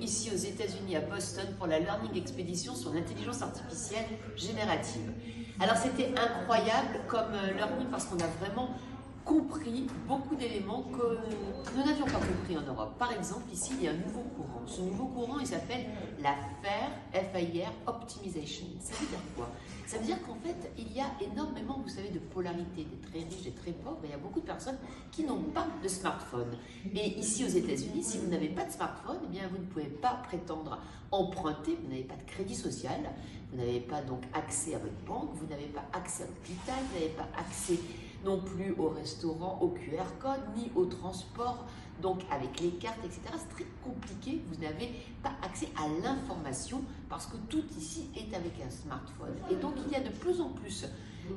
ici aux États-Unis, à Boston, pour la Learning Expedition sur l'intelligence artificielle générative. Alors c'était incroyable comme learning parce qu'on a vraiment compris beaucoup d'éléments que nous n'avions pas compris en Europe. Par exemple, ici, il y a un nouveau courant. Ce nouveau courant, il s'appelle la FAIR Optimization. Ça veut dire quoi? Ça veut dire qu'en fait, il y a énormément, vous savez, de polarité, des très riches, des très pauvres. Il y a beaucoup de personnes qui n'ont pas de smartphone. Et ici, aux États-Unis, si vous n'avez pas de smartphone, eh bien, vous ne pouvez pas prétendre emprunter, vous n'avez pas de crédit social, vous n'avez pas donc accès à votre banque, vous n'avez pas accès à l'hôpital, vous n'avez pas accès non plus au restaurant, au QR code, ni au transport, donc avec les cartes, etc. C'est très compliqué, vous n'avez pas accès à l'information parce que tout ici est avec un smartphone. Et donc il y a de plus en plus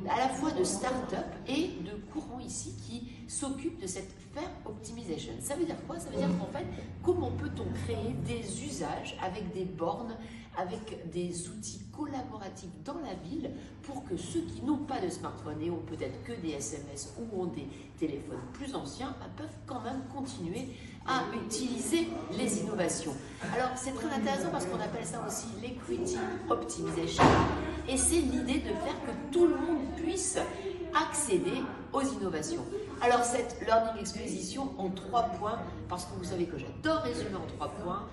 à la fois de start-up et de courants ici qui s'occupent de cette FAIR Optimization. Ça veut dire quoi? Ça veut dire qu'en fait, comment peut-on créer des usages avec des bornes, avec des outils collaboratifs dans la ville pour que ceux qui n'ont pas de smartphone et ont peut-être que des SMS ou ont des téléphones plus anciens peuvent quand même continuer à utiliser les innovations. Alors c'est très intéressant parce qu'on appelle ça aussi l'Equity Optimization et c'est l'idée de faire que tout le monde puisse accéder aux innovations. Alors cette Learning Expedition en 3 points, parce que vous savez que j'adore résumer en 3 points.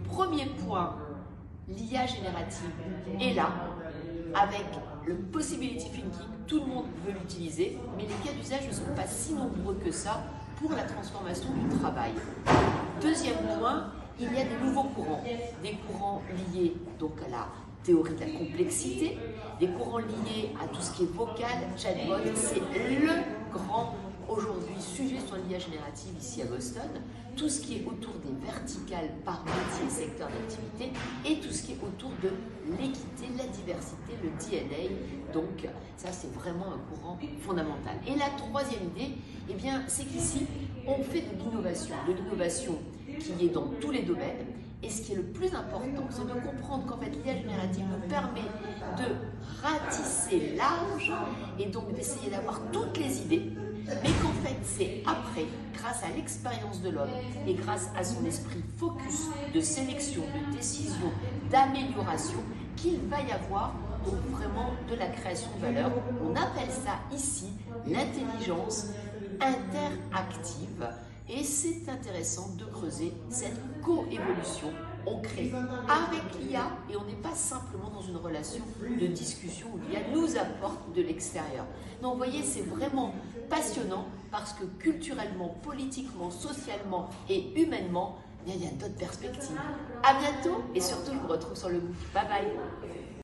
Premier point, l'IA générative est là, avec le possibility thinking, tout le monde veut l'utiliser, mais les cas d'usage ne sont pas si nombreux que ça pour la transformation du travail. Deuxième point, il y a des nouveaux courants, des courants liés donc à la théorie de la complexité, des courants liés à tout ce qui est vocal, chatbot, c'est le grand aujourd'hui sujet sur l'IA générative ici à Boston, tout ce qui est autour des verticales par métier, secteur d'activité et tout ce qui est autour de l'équité, la diversité, le DNA. Donc ça c'est vraiment un courant fondamental. Et la troisième idée, eh bien, c'est qu'ici on fait de l'innovation qui est dans tous les domaines. Et ce qui est le plus important, c'est de comprendre qu'en fait l'IA générative nous permet de ratisser large et donc d'essayer d'avoir toutes les idées, mais qu'en fait c'est après, grâce à l'expérience de l'homme et grâce à son esprit focus de sélection, de décision, d'amélioration, qu'il va y avoir donc vraiment de la création de valeur. On appelle ça ici l'intelligence interactive. Et c'est intéressant de creuser cette coévolution. On crée avec l'IA et on n'est pas simplement dans une relation de discussion où l'IA nous apporte de l'extérieur. Donc vous voyez, c'est vraiment passionnant parce que culturellement, politiquement, socialement et humainement, il y a d'autres perspectives. À bientôt et surtout, je vous retrouve sur le MOOC. Bye bye.